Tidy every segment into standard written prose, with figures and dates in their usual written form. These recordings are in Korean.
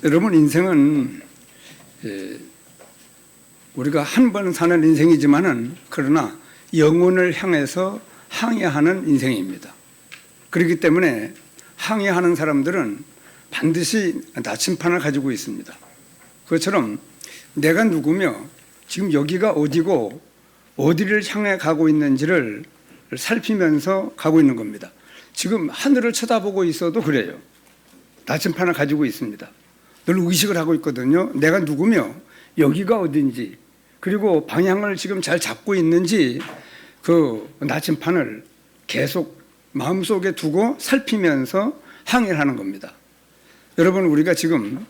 여러분, 인생은 우리가 한 번 사는 인생이지만은 그러나 영혼을 향해서 항해하는 인생입니다. 그렇기 때문에 항해하는 사람들은 반드시 나침판을 가지고 있습니다. 그것처럼 내가 누구며 지금 여기가 어디고 어디를 향해 가고 있는지를 살피면서 가고 있는 겁니다. 지금 하늘을 쳐다보고 있어도 그래요. 나침판을 가지고 있습니다. 늘 의식을 하고 있거든요. 내가 누구며 여기가 어딘지 그리고 방향을 지금 잘 잡고 있는지 그 나침판을 계속 마음속에 두고 살피면서 항해를 하는 겁니다. 여러분, 우리가 지금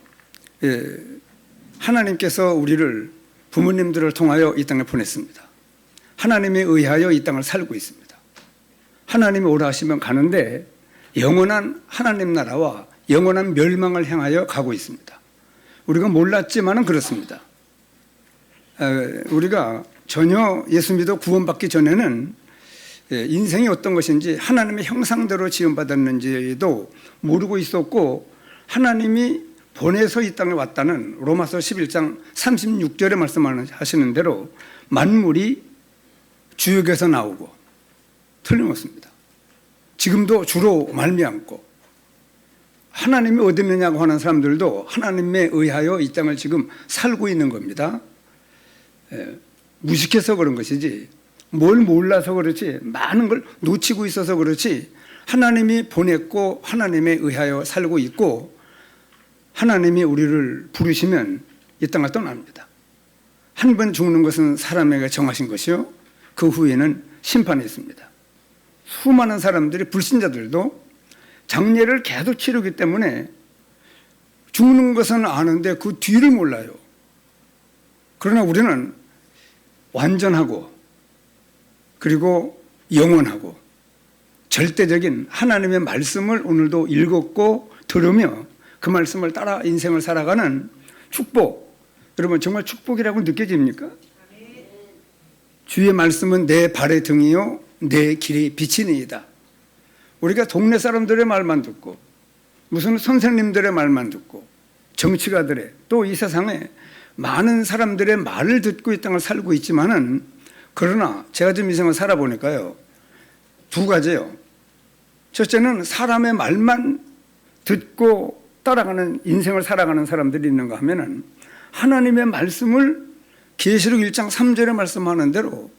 하나님께서 우리를 부모님들을 통하여 이 땅에 보냈습니다. 하나님에 의하여 이 땅을 살고 있습니다. 하나님이 오라 하시면 가는데 영원한 하나님 나라와 영원한 멸망을 향하여 가고 있습니다. 우리가 몰랐지만은 그렇습니다. 우리가 전혀 예수 믿어 구원받기 전에는 인생이 어떤 것인지 하나님의 형상대로 지음받았는지도 모르고 있었고, 하나님이 보내서 이 땅에 왔다는 로마서 11장 36절에 말씀하시는 대로 만물이 주역에서 나오고 틀림없습니다. 지금도 주로 말미암고 하나님이 어디 있느냐고 하는 사람들도 하나님에 의하여 이 땅을 지금 살고 있는 겁니다. 무식해서 그런 것이지, 뭘 몰라서 그렇지, 많은 걸 놓치고 있어서 그렇지, 하나님이 보냈고 하나님에 의하여 살고 있고 하나님이 우리를 부르시면 이 땅을 떠납니다. 한 번 죽는 것은 사람에게 정하신 것이요, 그 후에는 심판이 있습니다. 수많은 사람들이, 불신자들도 장례를 계속 치르기 때문에 죽는 것은 아는데 그 뒤를 몰라요. 그러나 우리는 완전하고 그리고 영원하고 절대적인 하나님의 말씀을 오늘도 읽었고 들으며 그 말씀을 따라 인생을 살아가는 축복, 여러분 정말 축복이라고 느껴집니까? 주의 말씀은 내 발의 등이요 내 길의 빛이니이다. 우리가 동네 사람들의 말만 듣고 무슨 선생님들의 말만 듣고 정치가들의, 또 이 세상에 많은 사람들의 말을 듣고 이 땅을 살고 있지만은, 그러나 제가 좀 인생을 살아보니까요, 두 가지예요. 첫째는 사람의 말만 듣고 따라가는 인생을 살아가는 사람들이 있는가 하면은, 하나님의 말씀을 계시록 1장 3절에 말씀하는 대로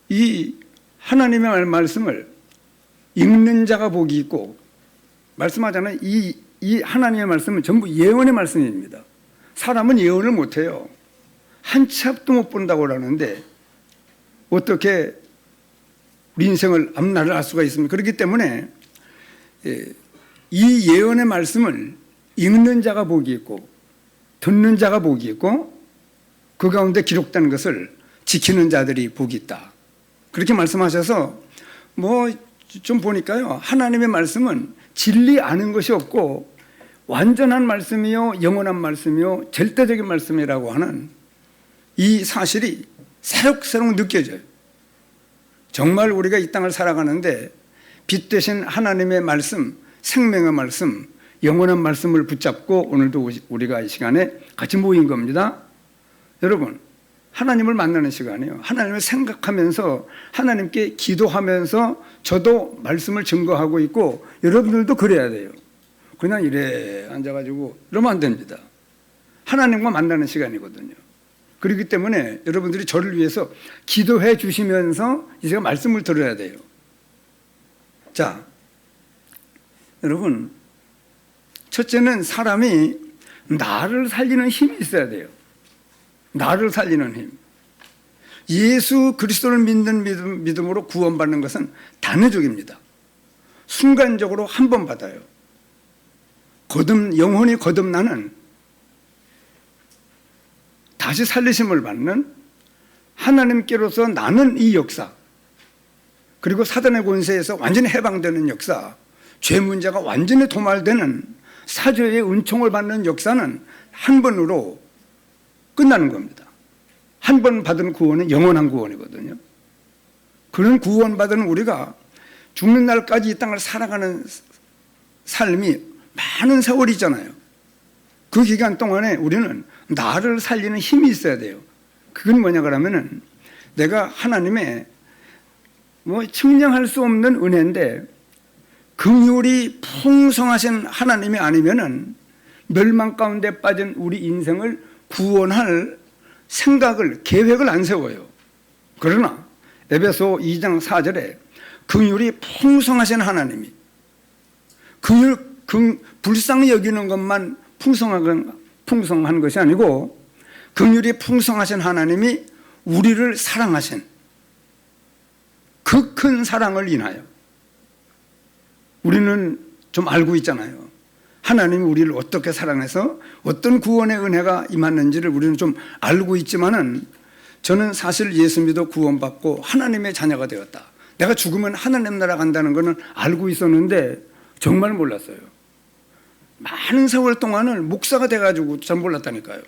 이 하나님의 말씀을 읽는 자가 복이 있고, 말씀하잖아요. 이 하나님의 말씀은 전부 예언의 말씀입니다. 사람은 예언을 못해요. 한 치 앞도 못 본다고 그러는데 어떻게 우리 인생을 앞날을 알 수가 있습니까? 그렇기 때문에 이 예언의 말씀을 읽는 자가 복이 있고 듣는 자가 복이 있고 그 가운데 기록된 것을 지키는 자들이 복이 있다. 그렇게 말씀하셔서 좀 보니까요, 하나님의 말씀은 진리 아는 것이 없고 완전한 말씀이요 영원한 말씀이요 절대적인 말씀이라고 하는 이 사실이 새록새록 느껴져요. 정말 우리가 이 땅을 살아가는데 빛 되신 하나님의 말씀, 생명의 말씀, 영원한 말씀을 붙잡고 오늘도 우리가 이 시간에 같이 모인 겁니다. 여러분, 하나님을 만나는 시간이에요. 하나님을 생각하면서 하나님께 기도하면서 저도 말씀을 증거하고 있고 여러분들도 그래야 돼요. 그냥 이래 앉아가지고 이러면 안 됩니다. 하나님과 만나는 시간이거든요. 그렇기 때문에 여러분들이 저를 위해서 기도해 주시면서 이제 말씀을 들어야 돼요. 자, 여러분, 첫째는 사람이 나를 살리는 힘이 있어야 돼요. 나를 살리는 힘. 예수 그리스도를 믿는 믿음으로 구원받는 것은 단회적입니다. 순간적으로 한 번 받아요. 영혼이 거듭나는, 다시 살리심을 받는, 하나님께로서 나는 이 역사, 그리고 사단의 권세에서 완전히 해방되는 역사, 죄 문제가 완전히 도말되는 사죄의 은총을 받는 역사는 한 번으로 끝나는 겁니다. 한 번 받은 구원은 영원한 구원이거든요. 그런 구원받은 우리가 죽는 날까지 이 땅을 살아가는 삶이 많은 세월이 있잖아요. 그 기간 동안에 우리는 나를 살리는 힘이 있어야 돼요. 그건 뭐냐 그러면은 내가 하나님의 측량할 수 없는 은혜인데 긍휼이 풍성하신 하나님이 아니면은 멸망 가운데 빠진 우리 인생을 구원할 생각을, 계획을 안 세워요. 그러나 에베소 2장 4절에 긍휼이 풍성하신 하나님이, 불쌍히 여기는 것만 풍성한 것이 아니고 긍휼이 풍성하신 하나님이 우리를 사랑하신 그 큰 사랑을 인하여, 우리는 좀 알고 있잖아요. 하나님이 우리를 어떻게 사랑해서 어떤 구원의 은혜가 임했는지를 우리는 좀 알고 있지만은, 저는 사실 예수 믿어 구원받고 하나님의 자녀가 되었다, 내가 죽으면 하나님 나라 간다는 것은 알고 있었는데 정말 몰랐어요. 많은 세월 동안을 목사가 돼가지고 잘 몰랐다니까요.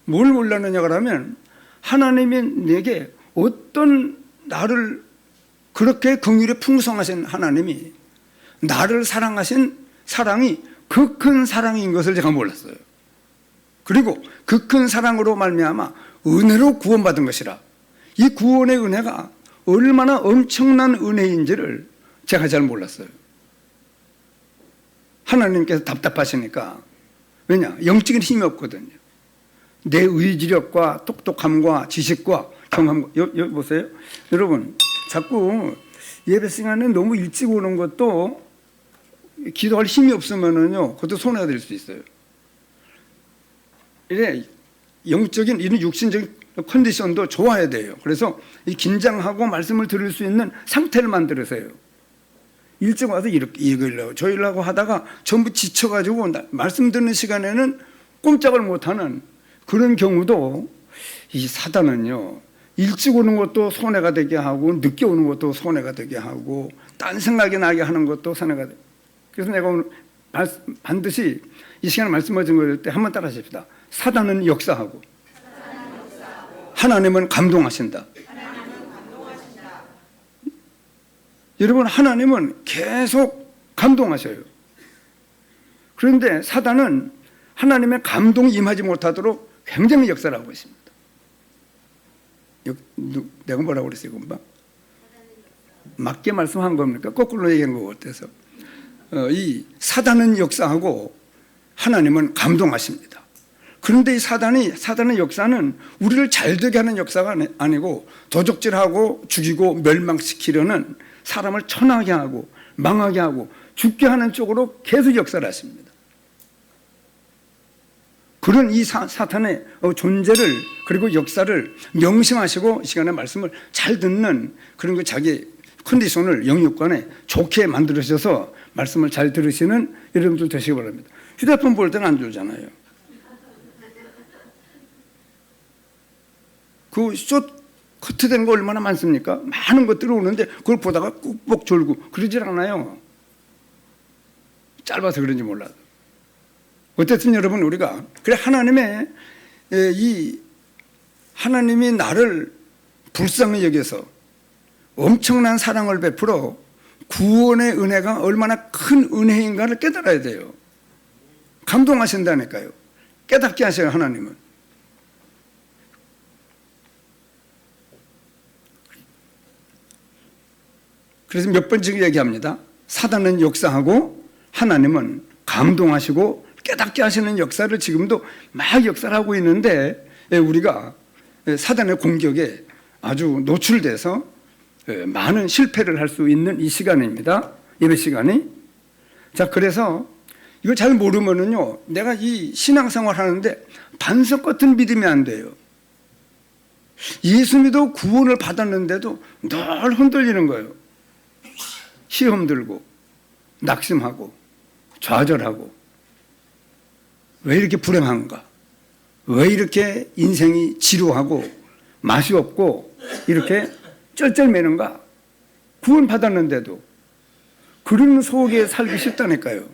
뭘 몰랐느냐 그러면 하나님이 내게 어떤, 나를 그렇게 긍휼이 풍성하신 하나님이 나를 사랑하신 사랑이 그 큰 사랑인 것을 제가 몰랐어요. 그리고 그 큰 사랑으로 말미암아 은혜로 구원받은 것이라, 이 구원의 은혜가 얼마나 엄청난 은혜인지를 제가 잘 몰랐어요. 하나님께서 답답하시니까, 왜냐, 영적인 힘이 없거든요. 내 의지력과 똑똑함과 지식과 경험과, 여기 보세요. 여러분, 자꾸 예배 시간에 너무 일찍 오는 것도 기도할 힘이 없으면은요, 그것도 손해가 될 수 있어요. 이래 영적인, 이런 육신적인 컨디션도 좋아야 돼요. 그래서 이 긴장하고 말씀을 들을 수 있는 상태를 만들으세요. 일찍 와서 이렇게 이걸려고 저일라고 하다가 전부 지쳐가지고 말씀 듣는 시간에는 꼼짝을 못하는 그런 경우도, 이 사단은요, 일찍 오는 것도 손해가 되게 하고 늦게 오는 것도 손해가 되게 하고 딴 생각이 나게 하는 것도 손해가 되고. 그래서 내가 오늘 반드시 이 시간에 말씀하신 걸 때 한번 따라 하십시다. 사단은 역사하고 하나님은 감동하신다. 여러분, 하나님은 계속 감동하셔요. 그런데 사단은 하나님의 감동이 임하지 못하도록 굉장히 역사를 하고 있습니다. 내가 뭐라고 그랬어요? 금방 맞게 말씀한 겁니까? 거꾸로 얘기한 것 같아서. 이 사단은 역사하고 하나님은 감동하십니다. 그런데 이 사단의 역사는 우리를 잘되게 하는 역사가 아니고 도적질하고 죽이고 멸망시키려는, 사람을 천하게 하고 망하게 하고 죽게 하는 쪽으로 계속 역사를 하십니다. 그런 이 사탄의 존재를, 그리고 역사를 명심하시고 이 시간에 말씀을 잘 듣는 그런 그 자기 컨디션을 영육간에 좋게 만들으셔서 말씀을 잘 들으시는 여러분들 되시기 바랍니다. 휴대폰 볼 때는 안 졸잖아요. 그 커트된 거 얼마나 많습니까? 많은 것들이 오는데 그걸 보다가 꾹꾹 졸고 그러질 않아요. 짧아서 그런지 몰라도. 어쨌든 여러분, 우리가 그래 하나님이 나를 불쌍히 여겨서 엄청난 사랑을 베풀어 구원의 은혜가 얼마나 큰 은혜인가를 깨달아야 돼요. 감동하신다니까요. 깨닫게 하셔요, 하나님은. 그래서 몇 번째 얘기합니다. 사단은 역사하고 하나님은 감동하시고 깨닫게 하시는 역사를 지금도 막 역사를 하고 있는데, 우리가 사단의 공격에 아주 노출돼서 많은 실패를 할 수 있는 이 시간입니다. 예배 시간이. 자, 그래서 이거 잘 모르면은요, 내가 이 신앙생활 하는데 반석 같은 믿음이 안 돼요. 예수 믿어 구원을 받았는데도 늘 흔들리는 거예요. 시험 들고 낙심하고 좌절하고, 왜 이렇게 불행한가? 왜 이렇게 인생이 지루하고 맛이 없고 이렇게 쩔쩔매는가? 구원 받았는데도. 그런 속에 살기 쉽다니까요.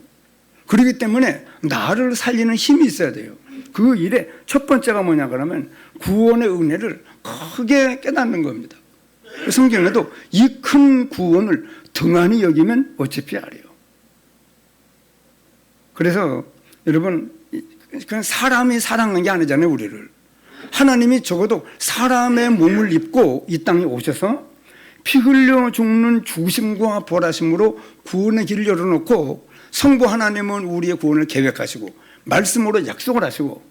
그렇기 때문에 나를 살리는 힘이 있어야 돼요. 그 일의 첫 번째가 뭐냐 그러면 구원의 은혜를 크게 깨닫는 겁니다. 성경에도 이 큰 구원을 등한히 여기면 어차피 아래요. 그래서 여러분, 그냥 사람이 사랑한 게 아니잖아요, 우리를. 하나님이 적어도 사람의 몸을 입고 이 땅에 오셔서 피 흘려 죽는 죽으심과 벌하심으로 구원의 길을 열어놓고, 성부 하나님은 우리의 구원을 계획하시고 말씀으로 약속을 하시고,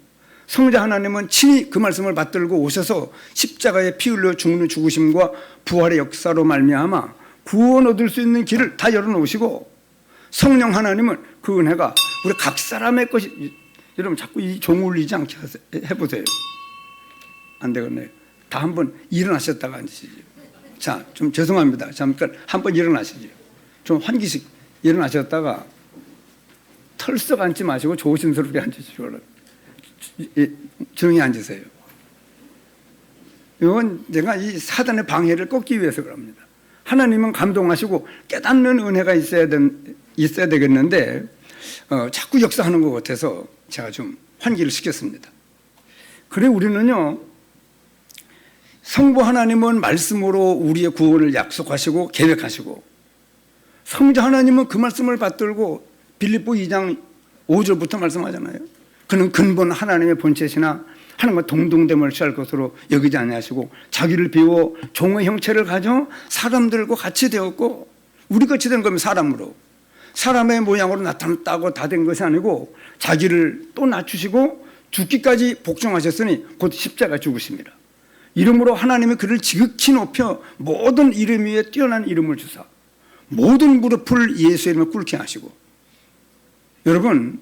성자 하나님은 친히 그 말씀을 받들고 오셔서 십자가에 피 흘려 죽는 죽으심과 부활의 역사로 말미암아 구원 얻을 수 있는 길을 다 열어놓으시고, 성령 하나님은 그 은혜가 우리 각 사람의 것이, 여러분 자꾸 이 종 울리지 않게 해보세요. 안 되겠네요. 다 한번 일어나셨다가 앉으시죠. 자, 좀 죄송합니다. 잠깐 한번 일어나시죠. 좀 환기식 일어나셨다가 털썩 앉지 마시고 조심스럽게 앉으시고 조용히 앉으세요. 이건 제가 이 사단의 방해를 꺾기 위해서 그럽니다. 하나님은 감동하시고 깨닫는 은혜가 있어야 되겠는데 자꾸 역사하는 것 같아서 제가 좀 환기를 시켰습니다. 그래, 우리는요, 성부 하나님은 말씀으로 우리의 구원을 약속하시고 계획하시고, 성자 하나님은 그 말씀을 받들고 빌립보 2장 5절부터 말씀하잖아요. 그는 근본 하나님의 본체시나 하나님과 동등됨을 취할 것으로 여기지 아니하시고 자기를 비워 종의 형체를 가져 사람들과 같이 되었고, 우리 같이 된 거면 사람으로, 사람의 모양으로 나타났다고 다 된 것이 아니고 자기를 또 낮추시고 죽기까지 복종하셨으니 곧 십자가 죽으심이라. 이름으로 하나님이 그를 지극히 높여 모든 이름 위에 뛰어난 이름을 주사 모든 무릎을 예수의 이름에 꿇게 하시고. 여러분,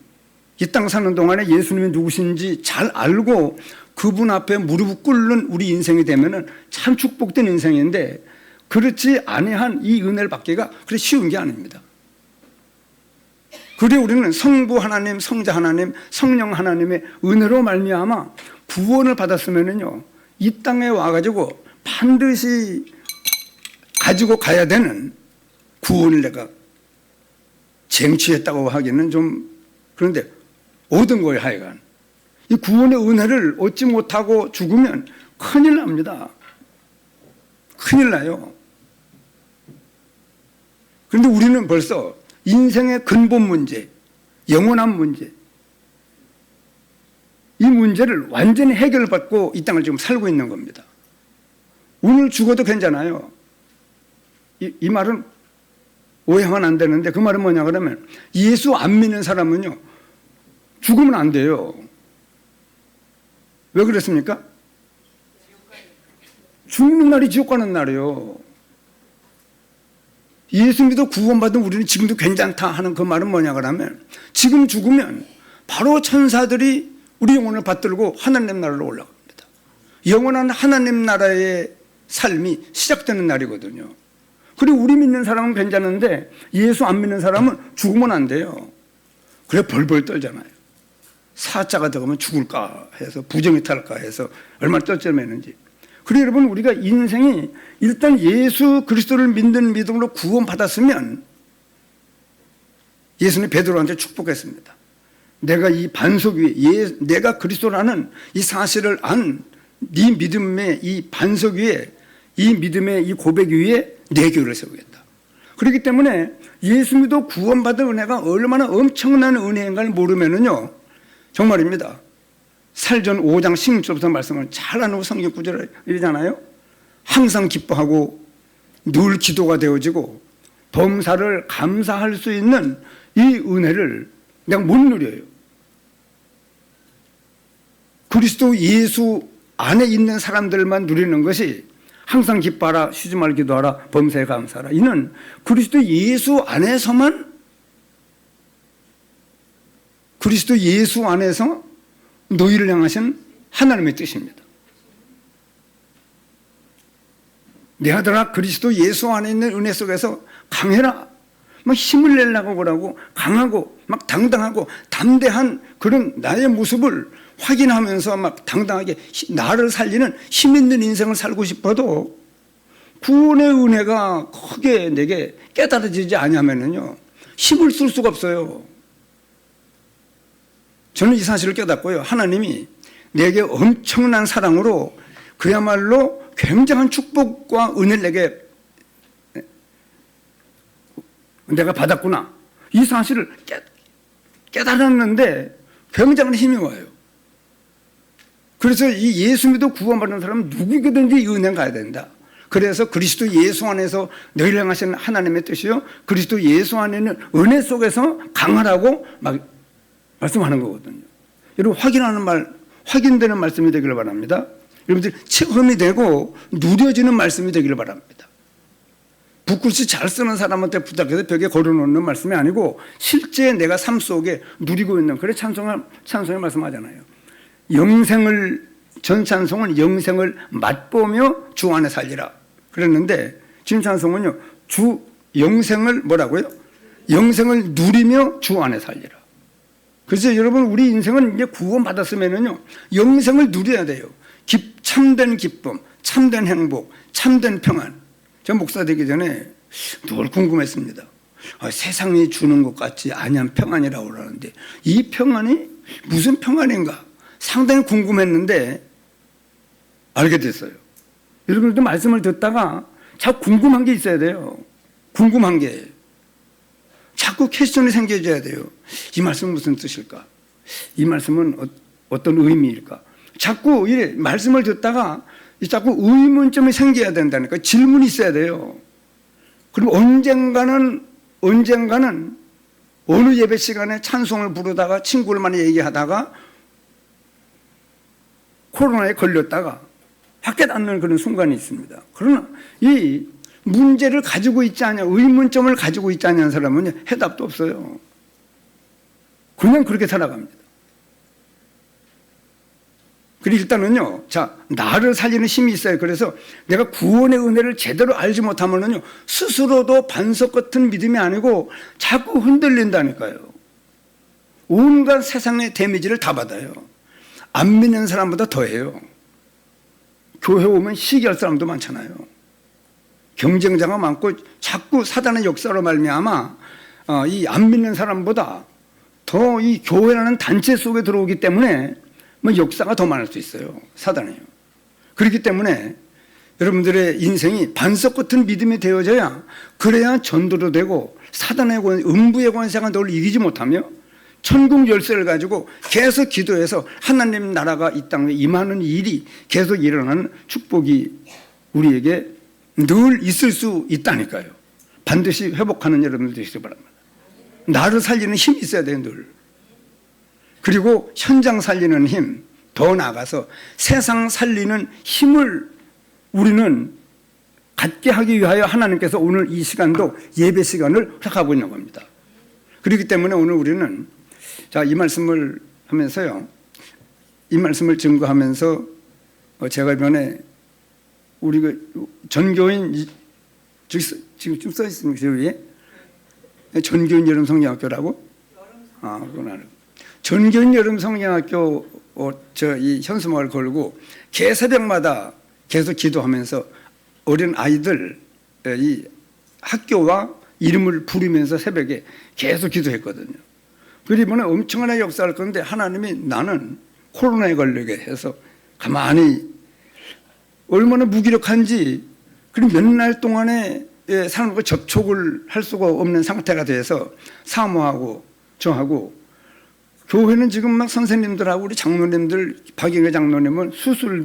이 땅 사는 동안에 예수님이 누구신지 잘 알고 그분 앞에 무릎을 꿇는 우리 인생이 되면은 참 축복된 인생인데, 그렇지 아니한 이 은혜를 받기가 그렇게 쉬운 게 아닙니다. 그래, 우리는 성부 하나님, 성자 하나님, 성령 하나님의 은혜로 말미암아 구원을 받았으면은요, 이 땅에 와가지고 반드시 가지고 가야 되는 구원을 내가 쟁취했다고 하기는 좀 그런데, 얻은 거예요. 하여간 이 구원의 은혜를 얻지 못하고 죽으면 큰일 납니다. 큰일 나요. 그런데 우리는 벌써 인생의 근본 문제, 영원한 문제, 이 문제를 완전히 해결을 받고 이 땅을 지금 살고 있는 겁니다. 오늘 죽어도 괜찮아요. 이 말은 오해하면 안 되는데, 그 말은 뭐냐 그러면, 예수 안 믿는 사람은요 죽으면 안 돼요. 왜 그랬습니까? 죽는 날이 지옥 가는 날이에요. 예수 믿어 구원받은 우리는 지금도 괜찮다 하는 그 말은 뭐냐 그러면, 지금 죽으면 바로 천사들이 우리 영혼을 받들고 하나님 나라로 올라갑니다. 영원한 하나님 나라의 삶이 시작되는 날이거든요. 그리고 우리 믿는 사람은 괜찮은데 예수 안 믿는 사람은 죽으면 안 돼요. 그래 벌벌 떨잖아요. 사자가 들어가면 죽을까 해서, 부정이 탈까 해서 얼마나 떨쩔매는지. 그래 여러분, 우리가 인생이 일단 예수 그리스도를 믿는 믿음으로 구원받았으면, 예수님 베드로한테 축복했습니다. 내가 이 반석 위에, 내가 그리스도라는 이 사실을 안 네 믿음의 이 반석 위에, 이 믿음의 이 고백 위에 내 교회를 세우겠다. 그렇기 때문에 예수 믿어 구원받은 은혜가 얼마나 엄청난 은혜인가를 모르면은요, 정말입니다. 살전 5장 16절부터 말씀을 잘 아는 성경 구절이잖아요. 항상 기뻐하고 늘 기도가 되어지고 범사를 감사할 수 있는 이 은혜를 내가 못 누려요. 그리스도 예수 안에 있는 사람들만 누리는 것이, 항상 기뻐하라, 쉬지 말고 기도하라, 범사에 감사하라, 이는 그리스도 예수 안에서만, 그리스도 예수 안에서 너희를 향하신 하나님의 뜻입니다. 내 아들아, 그리스도 예수 안에 있는 은혜 속에서 강해라, 막 힘을 내려고 그러고 강하고 막 당당하고 담대한 그런 나의 모습을 확인하면서 막 당당하게 나를 살리는 힘 있는 인생을 살고 싶어도 구원의 은혜가 크게 내게 깨달아지지 않으면요 힘을 쓸 수가 없어요. 저는 이 사실을 깨닫고요, 하나님이 내게 엄청난 사랑으로 그야말로 굉장한 축복과 은혜를 내가 받았구나, 이 사실을 깨달았는데 굉장한 힘이 와요. 그래서 이 예수 믿어 구원받는 사람은 누구든지 은혜 가야 된다. 그래서 그리스도 예수 안에서 너희를 향하시는 하나님의 뜻이요, 그리스도 예수 안에는 은혜 속에서 강하라고 막 말씀하는 거거든요. 여러분, 확인되는 말씀이 되기를 바랍니다. 여러분들 체험이 되고 누려지는 말씀이 되기를 바랍니다. 붓글씨 잘 쓰는 사람한테 부탁해서 벽에 걸어놓는 말씀이 아니고 실제 내가 삶 속에 누리고 있는, 그래 찬송을 말씀하잖아요. 전 찬송은 영생을 맛보며 주 안에 살리라 그랬는데, 지금 찬송은요, 영생을 뭐라고요? 영생을 누리며 주 안에 살리라. 그래서 여러분, 우리 인생은 이제 구원받았으면은요, 영생을 누려야 돼요. 참된 기쁨, 참된 행복, 참된 평안. 제가 목사 되기 전에 늘 궁금했습니다. 세상이 주는 것 같지 아니한 평안이라고 그러는데 이 평안이 무슨 평안인가 상당히 궁금했는데 알게 됐어요. 여러분들도 말씀을 듣다가 자꾸 궁금한 게 있어야 돼요. 궁금한 게 자꾸 퀘스천이 생겨져야 돼요. 이 말씀은 무슨 뜻일까? 이 말씀은 어떤 의미일까? 자꾸 이 말씀을 듣다가 자꾸 의문점이 생겨야 된다니까. 질문이 있어야 돼요. 그럼 언젠가는 어느 예배 시간에 찬송을 부르다가 친구를 많이 얘기하다가 코로나에 걸렸다가 확 깨닫는 그런 순간이 있습니다. 그러나 이 문제를 가지고 있지 않냐, 의문점을 가지고 있지 않냐는 사람은 해답도 없어요. 그냥 그렇게 살아갑니다. 그리고 일단은요, 나를 살리는 힘이 있어요. 그래서 내가 구원의 은혜를 제대로 알지 못하면은요, 스스로도 반석 같은 믿음이 아니고 자꾸 흔들린다니까요. 온갖 세상의 데미지를 다 받아요. 안 믿는 사람보다 더해요. 교회 오면 시기할 사람도 많잖아요. 경쟁자가 많고 자꾸 사단의 역사로 말미암아 이 안 믿는 사람보다 더 이 교회라는 단체 속에 들어오기 때문에 역사가 더 많을 수 있어요. 사단이요. 그렇기 때문에 여러분들의 인생이 반석 같은 믿음이 되어져야, 그래야 전도도 되고 사단의 음부의 권세가 너를 이기지 못하며 천국 열쇠를 가지고 계속 기도해서 하나님 나라가 이 땅에 임하는 일이 계속 일어나는 축복이 우리에게 늘 있을 수 있다니까요. 반드시 회복하는 여러분들 되시기 바랍니다. 나를 살리는 힘이 있어야 돼요, 늘. 그리고 현장 살리는 힘, 더 나아가서 세상 살리는 힘을 우리는 갖게 하기 위하여 하나님께서 오늘 이 시간도 예배 시간을 허락하고 있는 겁니다. 그렇기 때문에 오늘 우리는 이 말씀을 하면서요, 이 말씀을 증거하면서 제가 이번에 우리 전교인, 지금 써 있습니까? 저 위에? 전교인 여름성경학교라고? 그건 알아요. 전교인 여름성경학교 이 현수막을 걸고 개새벽마다 계속 기도하면서 어린 아이들 이 학교와 이름을 부르면서 새벽에 계속 기도했거든요. 그리고 이번에 엄청나게 역사할 건데 하나님이 나는 코로나에 걸리게 해서 가만히 얼마나 무기력한지, 그리고 몇 날 동안에 사람과 접촉을 할 수가 없는 상태가 돼서 사모하고 저하고, 교회는 지금 막 선생님들하고 우리 장로님들, 박영애 장로님은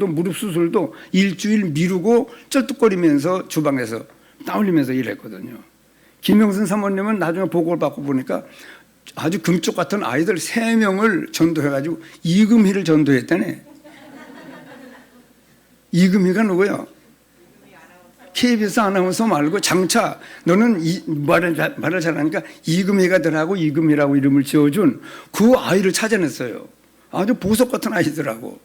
무릎 수술도 일주일 미루고 쩔뚝거리면서 주방에서 땀 흘리면서 일했거든요. 김영순 사모님은 나중에 보고를 받고 보니까 아주 금쪽 같은 아이들 3명을 전도해가지고 이금희를 전도했다네. 이금희가 누구야? KBS 아나운서 말고 장차 너는 말을 잘하니까 이금희가들하고 이금희라고 이름을 지어준 그 아이를 찾아냈어요. 아주 보석 같은 아이더라고.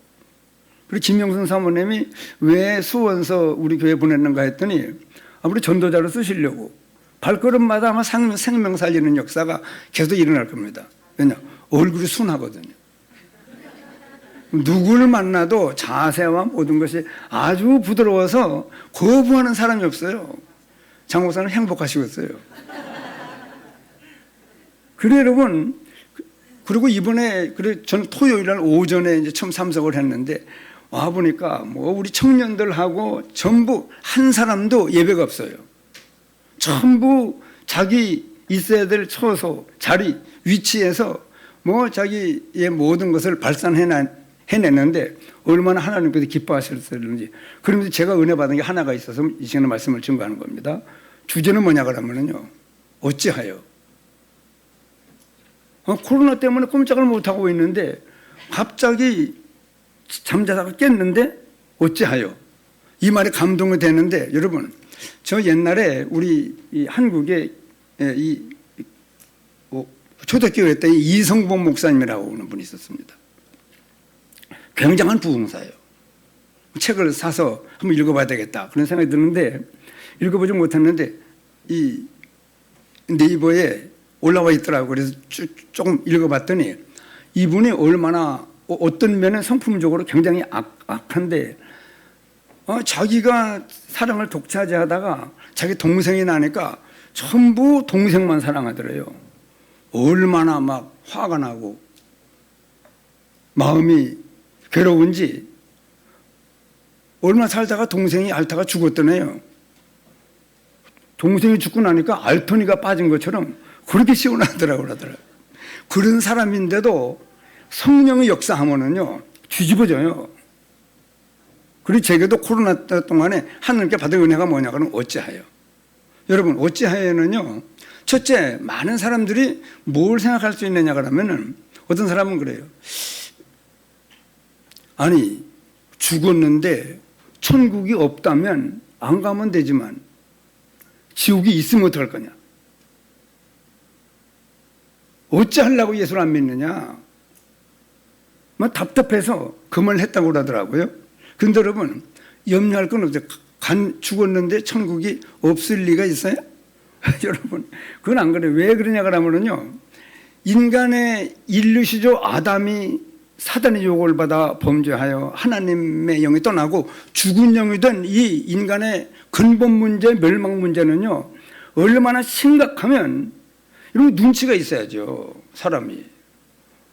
그리고 김영순 사모님이 왜 수원서 우리 교회 보냈는가 했더니 우리 전도자로 쓰시려고. 발걸음마다 아마 생명 살리는 역사가 계속 일어날 겁니다. 왜냐? 얼굴이 순하거든요. 누구를 만나도 자세와 모든 것이 아주 부드러워서 거부하는 사람이 없어요. 장 목사는 행복하시고 있어요. 그래 여러분, 그리고 이번에 전 토요일 날 오전에 이제 처음 참석을 했는데 와 보니까 우리 청년들하고 전부 한 사람도 예배가 없어요. 전부 자기 있어야 될 처소, 자리, 위치에서 뭐 자기의 모든 것을 해냈는데 얼마나 하나님께서 기뻐하셨을지. 그러면서 제가 은혜 받은 게 하나가 있어서 이 시간에 말씀을 증거하는 겁니다. 주제는 뭐냐 그러면요, 어찌하여 코로나 때문에 꼼짝을 못하고 있는데 갑자기 잠자다가 깼는데 어찌하여, 이 말에 감동이 되는데, 여러분 저 옛날에 우리 이 한국에 이 초대교회 때 이성복 목사님이라고 하는 분이 있었습니다. 굉장한 부흥사예요. 책을 사서 한번 읽어봐야 되겠다 그런 생각이 드는데 읽어보지 못했는데 이 네이버에 올라와 있더라고요. 그래서 조금 읽어봤더니 이분이 얼마나 어떤 면은 성품적으로 굉장히 악한데 자기가 사랑을 독차지하다가 자기 동생이 나니까 전부 동생만 사랑하더래요. 얼마나 막 화가 나고 마음이 괴로운지 얼마 살다가 동생이 앓다가 죽었더네요. 동생이 죽고 나니까 알토니가 빠진 것처럼 그렇게 시원하더라고 그러더라고요. 그런 사람인데도 성령의 역사하면은요 뒤집어져요. 그리고 제게도 코로나 동안에 하나님께 받은 은혜가 뭐냐 그러면 어찌하여. 여러분 어찌하여는요, 첫째 많은 사람들이 뭘 생각할 수 있느냐 그러면은 어떤 사람은 그래요. 아니 죽었는데 천국이 없다면 안 가면 되지만 지옥이 있으면 어떡할 거냐. 어찌하려고 예수를 안 믿느냐. 뭐 답답해서 그 말을 했다고 그러더라고요. 근데 여러분 염려할 건 없어요. 죽었는데 천국이 없을 리가 있어요? 여러분 그건 안 그래요. 왜 그러냐 그러면요, 인간의 인류시조 아담이 사단의 유혹을 받아 범죄하여 하나님의 영이 떠나고 죽은 영이 된 이 인간의 근본 문제, 멸망 문제는요 얼마나 심각하면 이런 눈치가 있어야죠. 사람이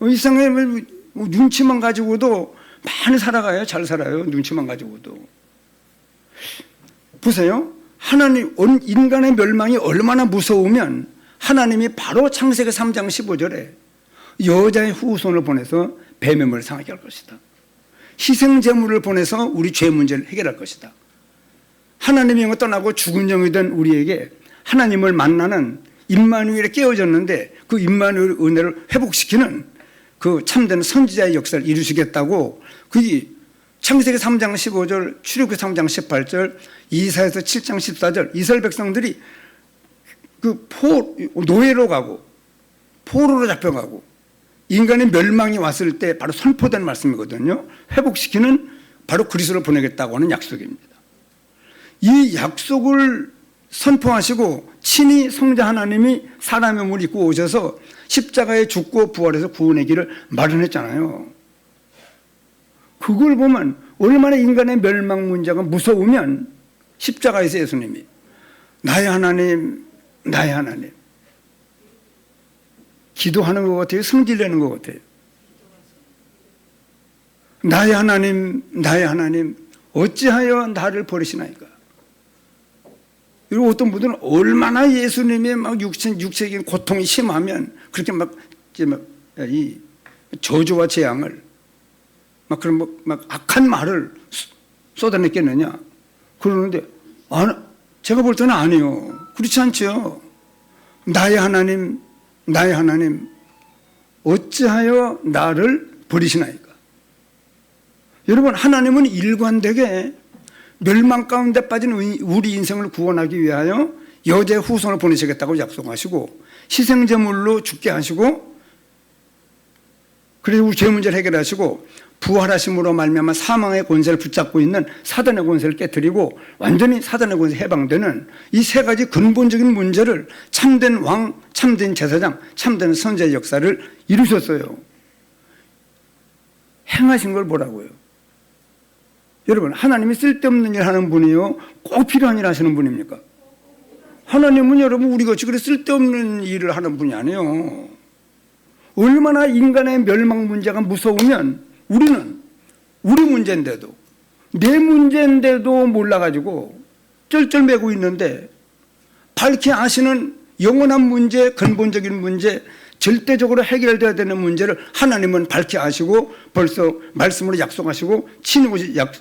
이상하게 눈치만 가지고도 많이 살아가요. 잘 살아요. 눈치만 가지고도. 보세요. 하나님, 인간의 멸망이 얼마나 무서우면 하나님이 바로 창세기 3장 15절에 여자의 후손을 보내서 뱀의 물을 상하게 할 것이다. 희생제물을 보내서 우리 죄 문제를 해결할 것이다. 하나님의 영을 떠나고 죽은 영이 된 우리에게 하나님을 만나는 임마누엘이 깨어졌는데 그 임마누엘 은혜를 회복시키는 그 참된 선지자의 역사를 이루시겠다고, 그게 창세기 3장 15절, 출애굽기 3장 18절, 이사야서 7장 14절, 이스라엘 백성들이 그 노예로 가고 포로로 잡혀가고 인간의 멸망이 왔을 때 바로 선포된 말씀이거든요. 회복시키는 바로 그리스도를 보내겠다고 하는 약속입니다. 이 약속을 선포하시고 친히 성자 하나님이 사람의 몸을 입고 오셔서 십자가에 죽고 부활해서 구원의 길을 마련했잖아요. 그걸 보면 얼마나 인간의 멸망 문제가 무서우면 십자가에서 예수님이 나의 하나님, 나의 하나님, 기도하는 것 같아요? 성질내는 것 같아요? 나의 하나님, 나의 하나님, 어찌하여 나를 버리시나이까? 그리고 어떤 분들은 얼마나 예수님의 막 육체적인 고통이 심하면 그렇게 이 저주와 재앙을 그런 막 악한 말을 쏟아냈겠느냐? 그러는데 제가 볼 때는 아니요. 그렇지 않죠. 나의 하나님, 나의 하나님, 어찌하여 나를 버리시나이까? 여러분, 하나님은 일관되게 멸망 가운데 빠진 우리 인생을 구원하기 위하여 여자의 후손을 보내시겠다고 약속하시고 희생제물로 죽게 하시고 그래서 우리 죄 문제를 해결하시고 부활하심으로 말미암아 사망의 권세를 붙잡고 있는 사단의 권세를 깨뜨리고 완전히 사단의 권세에 해방되는 이 세 가지 근본적인 문제를 참된 왕, 참된 제사장, 참된 선지자의 역사를 이루셨어요. 행하신 걸 보라고요. 여러분, 하나님이 쓸데없는 일 하는 분이요, 꼭 필요한 일 하시는 분입니까? 하나님은 여러분 우리같이 그래 쓸데없는 일을 하는 분이 아니에요. 얼마나 인간의 멸망 문제가 무서우면 우리는 우리 문제인데도, 내 문제인데도 몰라가지고 쩔쩔매고 있는데 밝히 아시는 영원한 문제, 근본적인 문제, 절대적으로 해결돼야 되는 문제를 하나님은 밝히 아시고 벌써 말씀으로 약속하시고 친히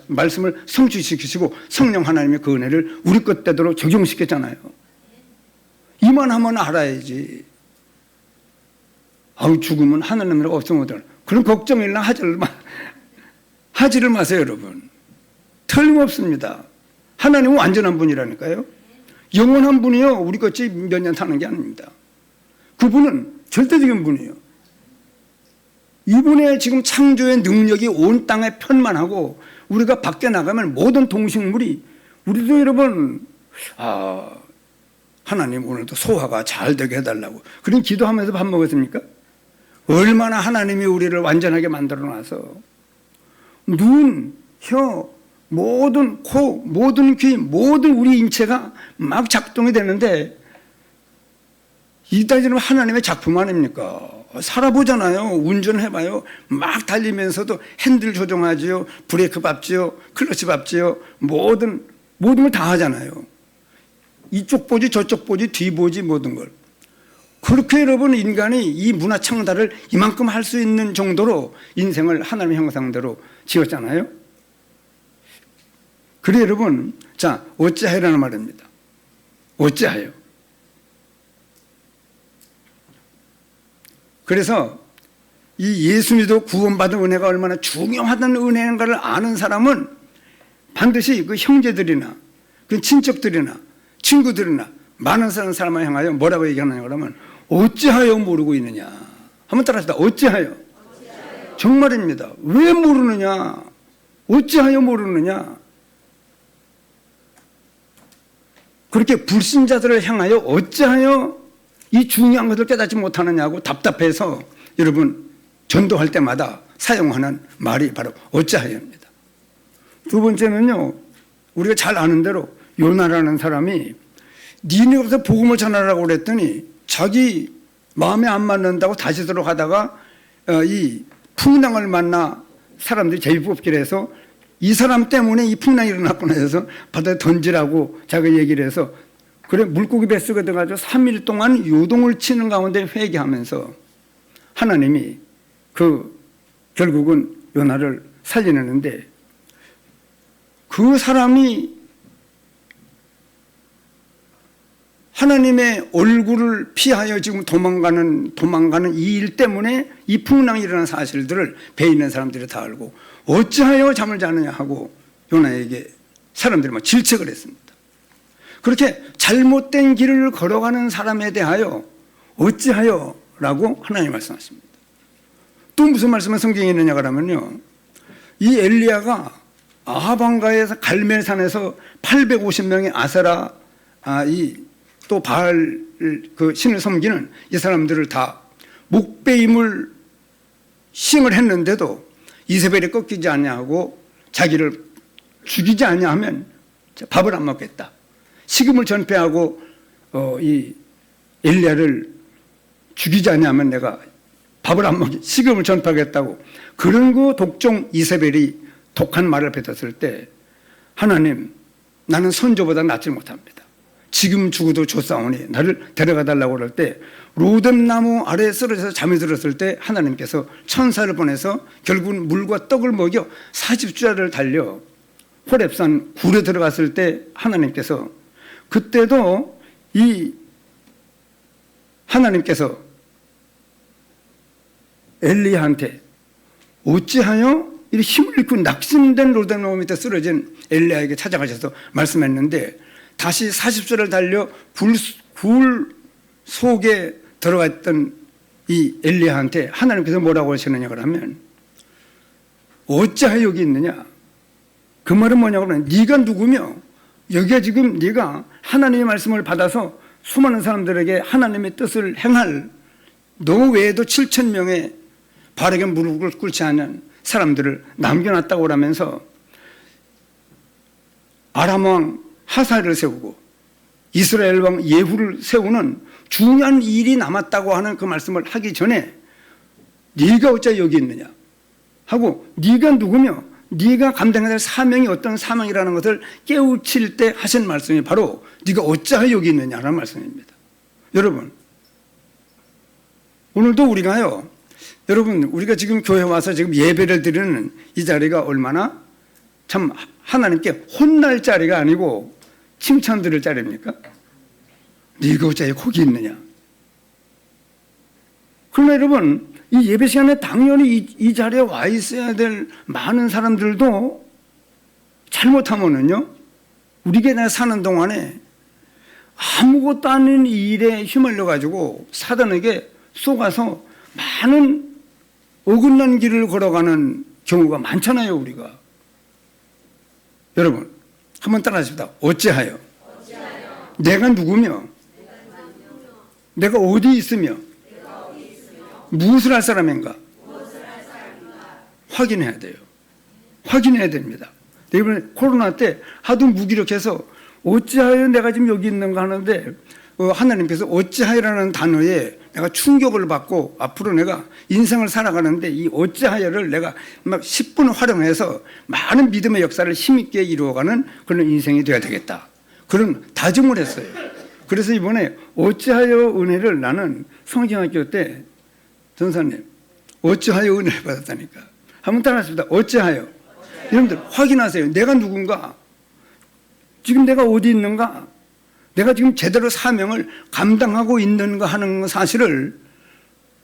말씀을 성취시키시고 성령 하나님의 그 은혜를 우리 것대로 적용시켰잖아요. 이만하면 알아야지. 아우 죽으면 하늘나라가 없으면 어떡하나. 그런 걱정이나 하지를 마세요 여러분. 틀림없습니다. 하나님은 완전한 분이라니까요. 영원한 분이요. 우리 같이 몇 년 사는 게 아닙니다. 그분은 절대적인 분이에요. 이분의 지금 창조의 능력이 온 땅에 편만하고 우리가 밖에 나가면 모든 동식물이 우리도 여러분 하나님 오늘도 소화가 잘 되게 해달라고 그런 기도하면서 밥 먹었습니까? 얼마나 하나님이 우리를 완전하게 만들어놔서 눈, 혀, 모든 코, 모든 귀, 모든 우리 인체가 막 작동이 되는데 이따지는 하나님의 작품 아닙니까? 살아보잖아요. 운전해봐요. 막 달리면서도 핸들 조종하지요. 브레이크 밟지요. 클러치 밟지요. 모든 걸 다 하잖아요. 이쪽 보지 저쪽 보지 뒤 보지 모든 걸. 그렇게 여러분 인간이 이 문화 창달을 이만큼 할 수 있는 정도로 인생을 하나님의 형상대로 지었잖아요. 그래 여러분 자 어찌하여라는 말입니다. 어찌하여. 그래서 이 예수 믿어 구원받은 은혜가 얼마나 중요하다는 은혜인가를 아는 사람은 반드시 그 형제들이나 그 친척들이나 친구들이나 많은 사람을 향하여 뭐라고 얘기하느냐 그러면 어찌하여 모르고 있느냐. 한번 따라합시다. 어찌하여. 정말입니다. 왜 모르느냐. 어찌하여 모르느냐. 그렇게 불신자들을 향하여 어찌하여 이 중요한 것을 깨닫지 못하느냐고 답답해서 여러분 전도할 때마다 사용하는 말이 바로 어찌하여입니다. 두 번째는요. 우리가 잘 아는 대로 요나라는 사람이 니네에서 복음을 전하라고 그랬더니 자기 마음에 안 맞는다고 다시스로 가다가 이 풍랑을 만나 사람들이 제일 뽑기를 해서 이 사람 때문에 이 풍랑이 일어났구나 해서 바다에 던지라고 자기가 얘기를 해서 그래 물고기 뱃속에 들어가서 3일 동안 요동을 치는 가운데 회개하면서 하나님이 결국은 요나를 살려내는데 그 사람이 하나님의 얼굴을 피하여 지금 도망가는 이 일 때문에 이 풍랑이 일어난 사실들을 배에 있는 사람들이 다 알고 어찌하여 잠을 자느냐 하고 요나에게 사람들이 막 질책을 했습니다. 그렇게 잘못된 길을 걸어가는 사람에 대하여 어찌하여 라고 하나님이 말씀하십니다. 또 무슨 말씀을 성경에 있느냐 그러면요. 이 엘리야가 아하방가에서 갈멜산에서 850명의 아세라 또 바알 그 신을 섬기는 이 사람들을 다 목배임을 시행을 했는데도 이세벨이 꺾이지 않냐 하고 자기를 죽이지 않냐 하면 밥을 안 먹겠다. 식음을 전폐하고 이 엘리야를 죽이지 않냐면 내가 밥을 안 먹기 식음을 전폐하겠다고 그런 그 독종 이세벨이 독한 말을 뱉었을 때 하나님 나는 선조보다 낫지 못합니다. 지금 죽어도 좋사오니 나를 데려가 달라고 그럴 때 로뎀나무 아래에 쓰러져서 잠이 들었을 때 하나님께서 천사를 보내서 결국은 물과 떡을 먹여 40주야를 달려 호렙산 굴에 들어갔을 때 하나님께서 그때도 이 하나님께서 엘리야한테 어찌하여 이 힘을 잃고 낙심된 로뎀나무 밑에 쓰러진 엘리야에게 찾아가셔서 말씀했는데 다시 40주를 달려 굴 속에 들어갔던 이 엘리야한테 하나님께서 뭐라고 하시느냐 그러면 어찌하여 여기 있느냐. 그 말은 뭐냐고 하면 네가 누구며 여기가 지금 네가 하나님의 말씀을 받아서 수많은 사람들에게 하나님의 뜻을 행할 너 외에도 7,000명의 바르게 무릎을 꿇지 않은 사람들을 남겨놨다고 하면서 아람 왕 하사엘을 세우고 이스라엘 왕 예후를 세우는 중요한 일이 남았다고 하는 그 말씀을 하기 전에 네가 어찌 여기 있느냐 하고 네가 누구며 네가 감당해야 될 사명이 어떤 사명이라는 것을 깨우칠 때 하신 말씀이 바로 네가 어찌하여 여기 있느냐라는 말씀입니다. 여러분 오늘도 우리가요, 여러분, 우리가 지금 교회 와서 지금 예배를 드리는 이 자리가 얼마나 참 하나님께 혼날 자리가 아니고 칭찬 드릴 자리입니까? 네가 어째 거기 있느냐? 그러나 여러분, 이 예배 시간에 당연히 이 자리에 와 있어야 될 많은 사람들도 잘못하면은요, 우리가 사는 동안에 아무것도 아닌 일에 휘말려가지고 사단에게 속아서 많은 어긋난 길을 걸어가는 경우가 많잖아요, 우리가. 여러분, 한번 따라하십시다. 어찌하여? 내가 누구며? 내가 어디 있으며? 무엇을 할 사람인가? 확인해야 돼요. 확인해야 됩니다. 이번에 코로나 때 하도 무기력해서 어찌하여 내가 지금 여기 있는가 하는데 하나님께서 어찌하여라는 단어에 내가 충격을 받고 앞으로 내가 인생을 살아가는데 이 어찌하여를 내가 막 10분 활용해서 많은 믿음의 역사를 힘있게 이루어가는 그런 인생이 되어야 되겠다. 그런 다짐을 했어요. 그래서 이번에 어찌하여 은혜를 나는 성경학교 때 전사님 어찌하여 은혜를 받았다니까. 한번 따라하십시다. 어찌하여. 여러분들 확인하세요. 내가 누군가? 지금 내가 어디 있는가? 내가 지금 제대로 사명을 감당하고 있는가 하는 사실을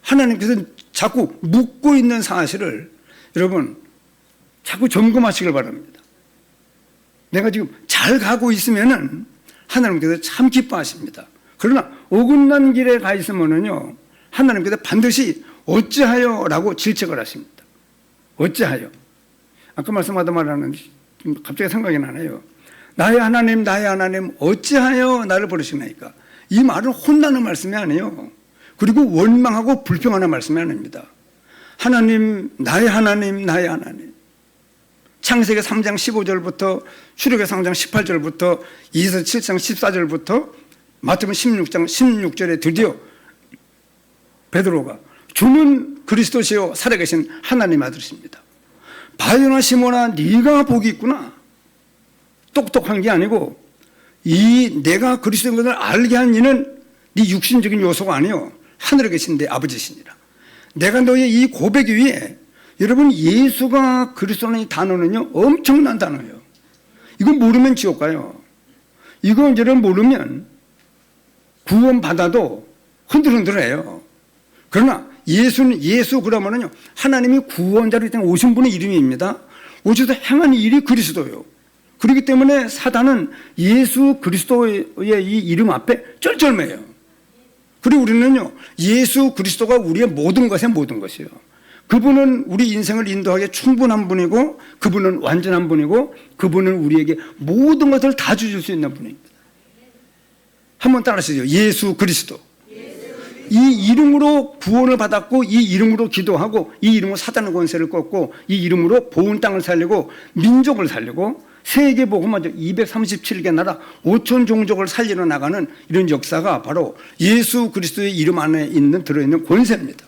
하나님께서 자꾸 묻고 있는 사실을 여러분 자꾸 점검하시길 바랍니다. 내가 지금 잘 가고 있으면은 하나님께서 참 기뻐하십니다. 그러나 어긋난 길에 가 있으면은요, 하나님께서 반드시 어찌하여라고 질책을 하십니다. 어찌하여? 아까 말씀하다 말하는데 갑자기 생각이 나네요. 나의 하나님, 나의 하나님, 어찌하여 나를 버리시나이까? 이 말은 혼나는 말씀이 아니에요. 그리고 원망하고 불평하는 말씀이 아닙니다. 하나님, 나의 하나님, 나의 하나님. 창세기 3장 15절부터 출애굽기 3장 18절부터 이사 7장 14절부터 마태복음 16장 16절에 드디어 베드로가 주는 그리스도시요 살아계신 하나님 아들이십니다. 바요나 시몬아 네가 복이 있구나. 똑똑한 게 아니고 이 내가 그리스도인 것을 알게 한 이는 네 육신적인 요소가 아니요 하늘에 계신 내 아버지시니라. 내가 너의 이 고백 위에 여러분 예수가 그리스도는 이 단어는요 엄청난 단어예요. 이거 모르면 지옥 가요. 이거 여러분 모르면 구원 받아도 흔들흔들해요. 그러나 예수 그러면은요 하나님이 구원자로 오신 분의 이름입니다. 오셔서 행한 일이 그리스도예요. 그렇기 때문에 사단은 예수 그리스도의 이 이름 앞에 쩔쩔매요. 그리고 우리는요 예수 그리스도가 우리의 모든 것의 모든 것이에요. 그분은 우리 인생을 인도하기에 충분한 분이고 그분은 완전한 분이고 그분은 우리에게 모든 것을 다 주실 수 있는 분입니다. 한번 따라하시죠. 예수 그리스도. 이 이름으로 구원을 받았고 이 이름으로 기도하고 이 이름으로 사단의 권세를 꺾고 이 이름으로 보은 땅을 살리고 민족을 살리고 세계 복음화죠. 237개 나라 5천 종족을 살리러 나가는 이런 역사가 바로 예수 그리스도의 이름 안에 있는 들어있는 권세입니다.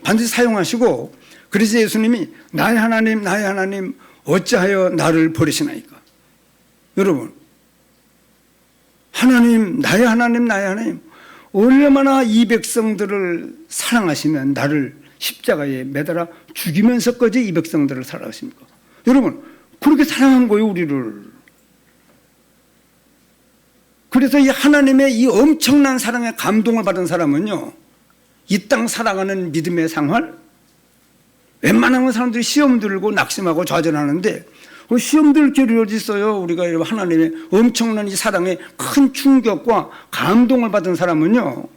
반드시 사용하시고 그래서 예수님이 나의 하나님 어찌하여 나를 버리시나이까. 여러분 하나님 나의 하나님 얼마나 이 백성들을 사랑하시면 나를 십자가에 매달아 죽이면서까지 이 백성들을 사랑하십니까? 여러분 그렇게 사랑한 거예요 우리를. 그래서 이 하나님의 이 엄청난 사랑에 감동을 받은 사람은요 이 땅 살아가는 믿음의 생활 웬만하면 사람들이 시험 들고 낙심하고 좌절하는데 시험 들 길이 어디 있어요? 우리가 하나님의 엄청난 이 사랑에 큰 충격과 감동을 받은 사람은요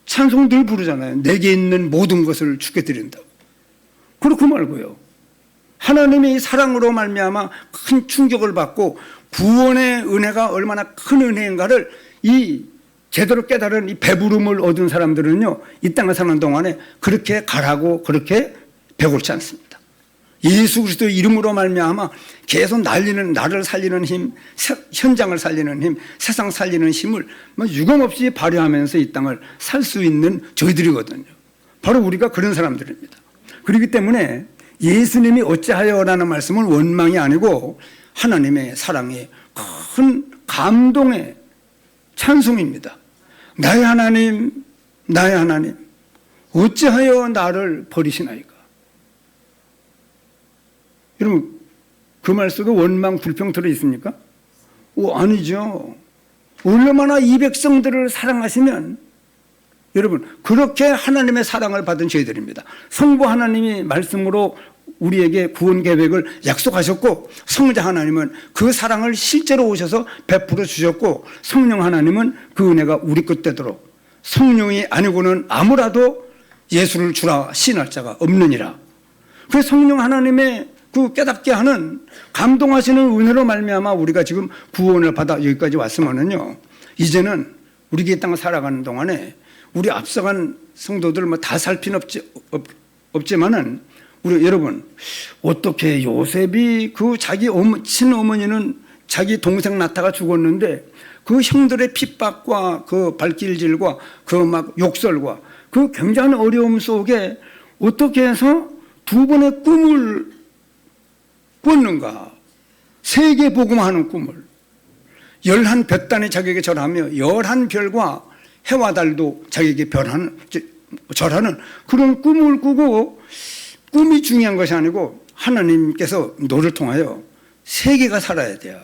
찬송 늘 부르잖아요. 내게 있는 모든 것을 주께 드린다고. 그렇고 말고요 하나님의 이 사랑으로 말미암아 큰 충격을 받고 구원의 은혜가 얼마나 큰 은혜인가를 이 제대로 깨달은 이 배부름을 얻은 사람들은요 이 땅을 사는 동안에 그렇게 가라고 그렇게 배고프지 않습니다. 예수 그리스도의 이름으로 말미암아 계속 나를 살리는 힘, 현장을 살리는 힘, 세상 살리는 힘을 유감없이 발휘하면서 이 땅을 살 수 있는 저희들이거든요. 바로 우리가 그런 사람들입니다. 그렇기 때문에 예수님이 어찌하여라는 말씀은 원망이 아니고 하나님의 사랑의 큰 감동의 찬송입니다. 나의 하나님, 나의 하나님, 어찌하여 나를 버리시나이까? 여러분, 그 말 속에 원망, 불평 들어있습니까? 아니죠. 얼마나 이 백성들을 사랑하시면, 여러분, 그렇게 하나님의 사랑을 받은 저희들입니다. 성부 하나님이 말씀으로 우리에게 구원 계획을 약속하셨고, 성자 하나님은 그 사랑을 실제로 오셔서 베풀어 주셨고, 성령 하나님은 그 은혜가 우리 것 되도록, 성령이 아니고는 아무라도 예수를 주라 시인할 자가 없느니라. 그 성령 하나님의 그 깨닫게 하는 감동하시는 은혜로 말미암아 우리가 지금 구원을 받아 여기까지 왔으면은요, 이제는 우리 이 땅을 살아가는 동안에 우리 앞서간 성도들 뭐 다 살 필요는 없지만은, 우리 여러분, 어떻게 요셉이 그 자기 친어머니는 자기 동생 나타가 죽었는데 그 형들의 핍박과 그 발길질과 그 막 욕설과 그 굉장한 어려움 속에 어떻게 해서 두 번의 꿈을 꿨는가? 세계 복음하는 꿈을 11볕단이 자기에게 절하며 11별과 해와 달도 자기에게 절하는 그런 꿈을 꾸고, 꿈이 중요한 것이 아니고 하나님께서 너를 통하여 세계가 살아야 돼요.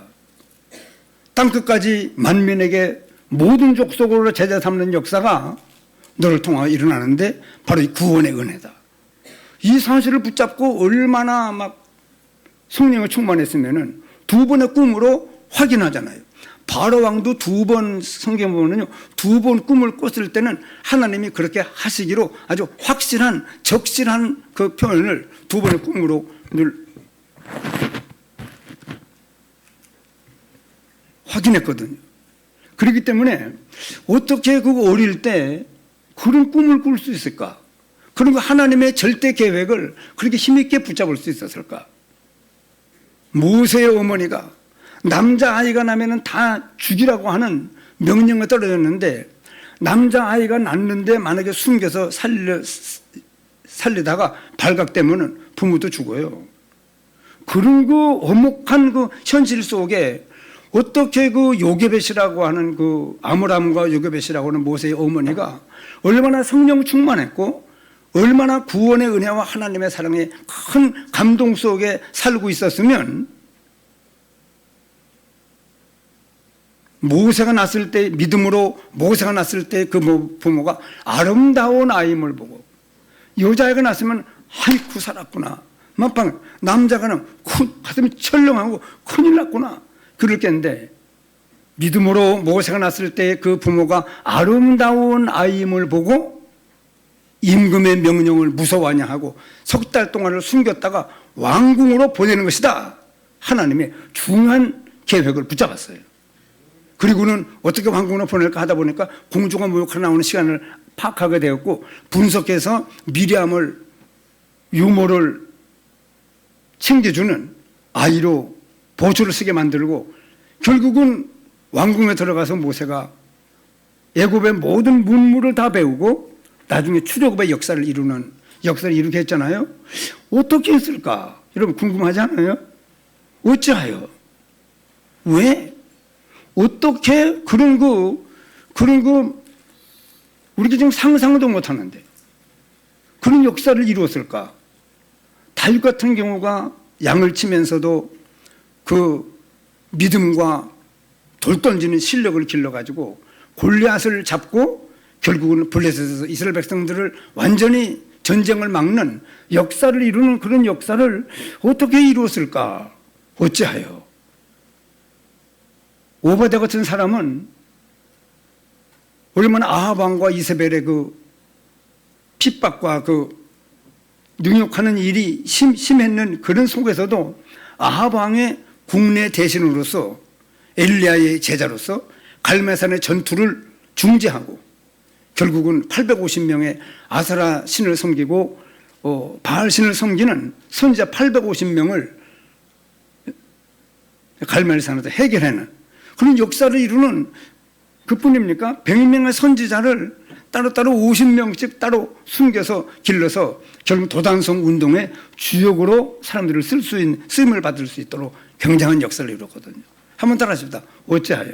땅끝까지 만민에게 모든 족속으로 제자 삼는 역사가 너를 통하여 일어나는데 바로 이 구원의 은혜다. 이 사실을 붙잡고 얼마나 막 성령을 충만했으면은 두 번의 꿈으로 확인하잖아요. 바로 왕도 두 번, 성경 보면요, 두 번 꿈을 꿨을 때는 하나님이 그렇게 하시기로 아주 확실한, 적실한 그 표현을 두 번의 꿈으로 늘 확인했거든요. 그렇기 때문에 어떻게 그 어릴 때 그런 꿈을 꿀 수 있을까? 그런 거 하나님의 절대 계획을 그렇게 힘있게 붙잡을 수 있었을까? 모세의 어머니가 남자아이가 나면은 다 죽이라고 하는 명령이 떨어졌는데, 남자아이가 낳는데 만약에 숨겨서 살리다가 발각되면은 부모도 죽어요. 그런 그 엄혹한 그 현실 속에 어떻게 그 요게벳이라고 하는 그 아므람과 요게벳이라고 하는 모세의 어머니가 얼마나 성령 충만했고, 얼마나 구원의 은혜와 하나님의 사랑의 큰 감동 속에 살고 있었으면, 모세가 낳았을 때, 믿음으로 모세가 낳았을 때 그 부모가 아름다운 아임을 보고, 여자아이가 낳았으면 아이쿠 살았구나, 막방 남자가는 가슴이 철렁하고 큰일 났구나 그랬겠는데, 믿음으로 모세가 낳았을 때 그 부모가 아름다운 아임을 보고 임금의 명령을 무서워하냐 하고 석 달 동안을 숨겼다가 왕궁으로 보내는 것이다. 하나님의 중요한 계획을 붙잡았어요. 그리고는 어떻게 왕궁으로 보낼까 하다 보니까 공주가 모욕하러 나오는 시간을 파악하게 되었고, 분석해서 미리암을, 유모를 챙겨주는 아이로 보초를 쓰게 만들고, 결국은 왕궁에 들어가서 모세가 애굽의 모든 문물을 다 배우고 나중에 출애굽의 역사를 이루게 했잖아요. 어떻게 했을까? 여러분 궁금하지 않아요? 어찌하여? 왜? 어떻게 그런 거 우리가 지금 상상도 못하는데 그런 역사를 이루었을까? 다윗 같은 경우가 양을 치면서도 그 믿음과 돌 던지는 실력을 길러가지고 골리앗을 잡고 결국은 블레셋에서 이스라엘 백성들을 완전히 전쟁을 막는 역사를 이루는 그런 역사를 어떻게 이루었을까? 어찌하여? 오바댜 같은 사람은 얼마나 아합 왕과 이세벨의 그 핍박과 그 능욕하는 일이 심했는 그런 속에서도 아합 왕의 국내 대신으로서 엘리야의 제자로서 갈멜산의 전투를 중재하고 결국은 850명의 아세라 신을 섬기고 바알 신을 섬기는 선지자 850명을 갈멜산에서 해결하는 그런 역사를 이루는 그뿐입니까? 100명의 선지자를 따로따로 50명씩 따로 숨겨서 길러서 결국 도단성 운동의 주역으로 사람들을 쓸 수 있는, 쓰임을 받을 수 있도록 굉장한 역사를 이뤘거든요. 한번 따라 하십시다. 어찌하여?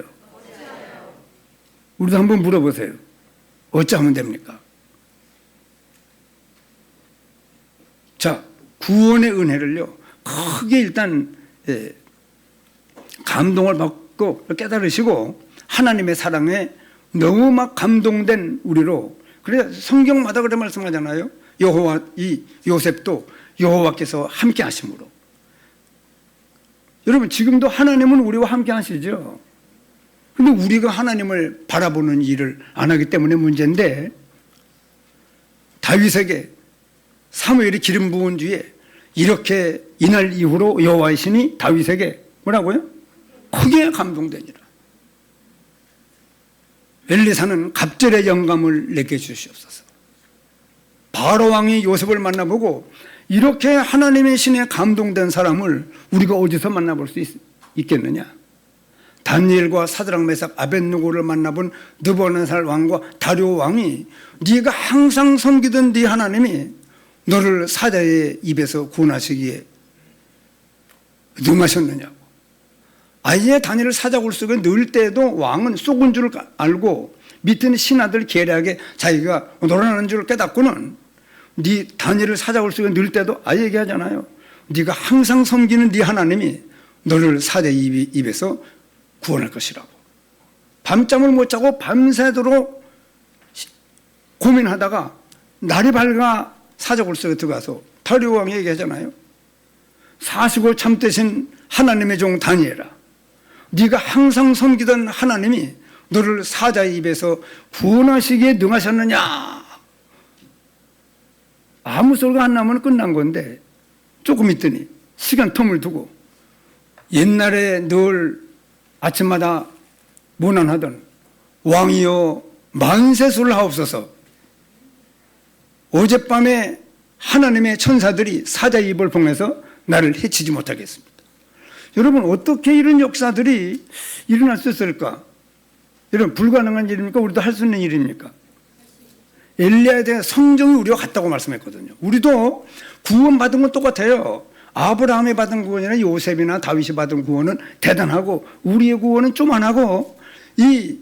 우리도 한번 물어보세요. 어찌하면 됩니까? 자, 구원의 은혜를요, 크게 일단 감동을 받고 깨달으시고 하나님의 사랑에 너무 막 감동된 우리로, 그래 성경마다 그렇게 말씀하잖아요. 이 요셉도 여호와께서 함께 하심으로. 여러분, 지금도 하나님은 우리와 함께 하시죠. 근데 우리가 하나님을 바라보는 일을 안 하기 때문에 문제인데, 다윗에게 사무엘이 기름 부은 뒤에 이렇게 이날 이후로 여호와의 신이 다윗에게 뭐라고요? 크게 감동되니라. 엘리사는 갑절의 영감을 내게 주시옵소서. 바로 왕이 요셉을 만나보고 이렇게 하나님의 신에 감동된 사람을 우리가 어디서 만나볼 수 있겠느냐? 다니엘과 사드락 메삭 아벳느고를 만나본 느부갓네살 왕과 다리오 왕이 네가 항상 섬기던 네 하나님이 너를 사자의 입에서 구원하시기에 능하셨느냐고. 아예 다니엘을 사자굴 속에 넣을 때도 왕은 속은 줄 알고 밑에 신하들 계략에 자기가 놀아나는 줄 깨닫고는 네 다니엘을 사자굴 속에 넣을 때도 아예 얘기하잖아요. 네가 항상 섬기는 네 하나님이 너를 사자의 입에서 구원할 것이라고. 밤잠을 못 자고 밤새도록 고민하다가 날이 밝아 사자굴 속에 들어가서 다리오 왕이 얘기하잖아요. 40을 참되신 하나님의 종 다니엘아, 네가 항상 섬기던 하나님이 너를 사자의 입에서 구원하시기에 능하셨느냐. 아무 소리가 안 나면 끝난 건데 조금 있더니 시간 텀을 두고 옛날에 늘 아침마다 문안하던 왕이여 만세수를 하옵소서. 어젯밤에 하나님의 천사들이 사자의 입을 봉해서 나를 해치지 못하겠습니다. 여러분, 어떻게 이런 역사들이 일어날 수 있을까? 여러분, 불가능한 일입니까? 우리도 할 수 있는 일입니까? 엘리야에 대해 성경이 우리와 같다고 말씀했거든요. 우리도 구원받은 건 똑같아요. 아브라함이 받은 구원이나 요셉이나 다윗이 받은 구원은 대단하고 우리의 구원은 조만하고, 이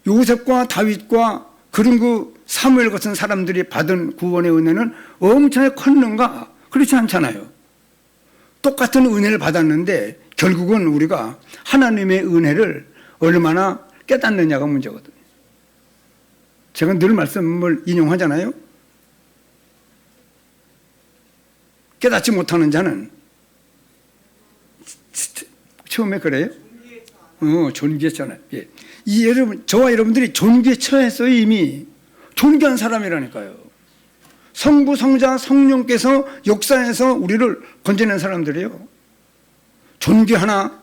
요셉과 다윗과 그런 그 사무엘 같은 사람들이 받은 구원의 은혜는 엄청나게 컸는가? 그렇지 않잖아요. 똑같은 은혜를 받았는데 결국은 우리가 하나님의 은혜를 얼마나 깨닫느냐가 문제거든요. 제가 늘 말씀을 인용하잖아요. 깨닫지 못하는 자는 처음에 그래요? 존귀에 처하잖아요. 예. 여러분, 저와 여러분들이 존귀에 처했어요. 이미 존귀한 사람이라니까요. 성부, 성자, 성령께서 역사에서 우리를 건져낸 사람들이에요. 존귀하나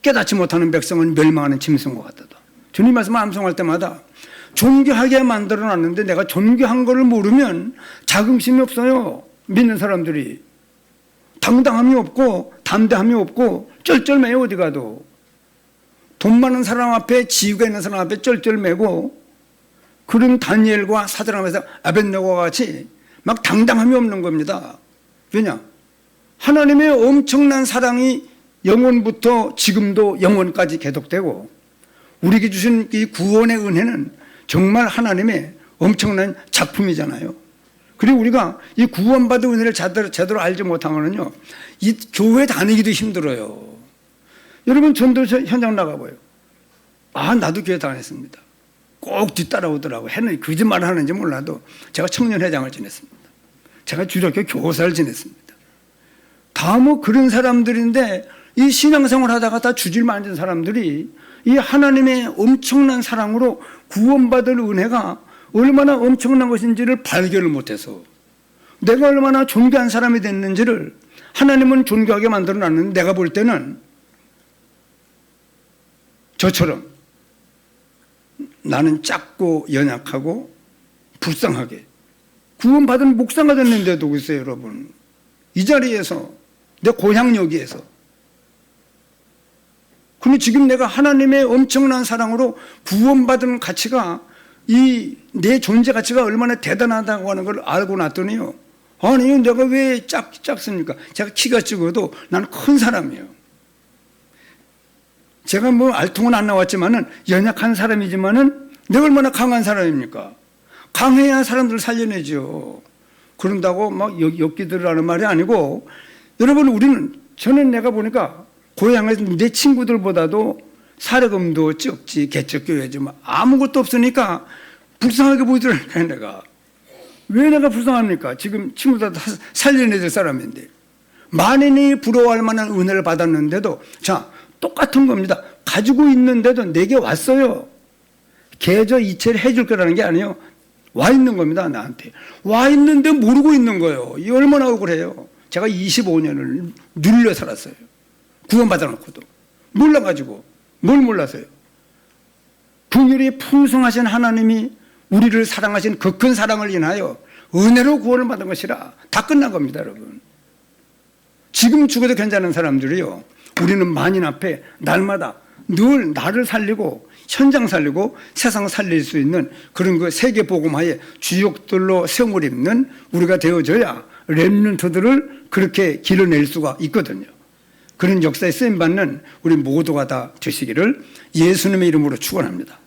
깨닫지 못하는 백성은 멸망하는 짐승과 같다. 주님 말씀 암송할 때마다 존귀하게 만들어놨는데 내가 존귀한 거를 모르면 자긍심이 없어요. 믿는 사람들이 당당함이 없고 담대함이 없고 쩔쩔매요. 어디 가도 돈 많은 사람 앞에, 지위가 있는 사람 앞에 쩔쩔매고, 그런 다니엘과 사드락 메삭 아벳느고와 같이 막 당당함이 없는 겁니다. 왜냐? 하나님의 엄청난 사랑이 영원부터 지금도 영원까지 계속되고, 우리에게 주신 이 구원의 은혜는 정말 하나님의 엄청난 작품이잖아요. 그리고 우리가 이 구원받은 은혜를 제대로 알지 못하면요, 이 교회 다니기도 힘들어요. 여러분, 전도 현장 나가봐요. 아, 나도 교회 다녔습니다. 꼭 뒤따라오더라고요. 거짓말을 하는지 몰라도 제가 청년회장을 지냈습니다. 제가 주력교 교사를 지냈습니다. 다 뭐 그런 사람들인데, 이 신앙생활 하다가 다 주질 만진 사람들이 이 하나님의 엄청난 사랑으로 구원받을 은혜가 얼마나 엄청난 것인지를 발견을 못해서, 내가 얼마나 존귀한 사람이 됐는지를 하나님은 존귀하게 만들어놨는데, 내가 볼 때는 저처럼 나는 작고 연약하고 불쌍하게 구원받은 목사가 됐는데도 글쎄요, 여러분, 이 자리에서, 내 고향 여기에서. 근데 지금 내가 하나님의 엄청난 사랑으로 구원받은 가치가, 이 내 존재 가치가 얼마나 대단하다고 하는 걸 알고 났더니요, 아니 내가 왜 작습니까? 제가 키가 적어도 나는 큰 사람이에요. 제가 뭐 알통은 안 나왔지만은 연약한 사람이지만은 내가 얼마나 강한 사람입니까? 강해야 사람들을 살려내죠. 그런다고 막 엮기들하는 말이 아니고, 여러분, 저는 내가 보니까 고향에서 내 친구들보다도 사례금도 적지, 개척교회지, 뭐 아무것도 없으니까 불쌍하게 보이더라니까요, 내가. 왜 내가 불쌍합니까? 지금 친구들 다 살려내줄 사람인데. 만인이 부러워할 만한 은혜를 받았는데도, 자, 똑같은 겁니다. 가지고 있는데도 내게 왔어요. 계좌 이체를 해줄 거라는 게 아니에요. 와 있는 겁니다, 나한테. 와 있는데 모르고 있는 거예요. 이 얼마나 억울해요. 제가 25년을 눌려 살았어요. 구원받아 놓고도. 몰라가지고. 뭘 몰라서요. 긍휼이 풍성하신 하나님이 우리를 사랑하신 그 큰 사랑을 인하여 은혜로 구원을 받은 것이라. 다 끝난 겁니다, 여러분. 지금 죽어도 괜찮은 사람들이요, 우리는 만인 앞에 날마다 늘 나를 살리고 현장 살리고 세상 살릴 수 있는 그런 그 세계 복음화의 주역들로 세움을 입는 우리가 되어져야 렘넌트들을 그렇게 길러낼 수가 있거든요. 그런 역사에 쓰임받는 우리 모두가 다 되시기를 예수님의 이름으로 축원합니다.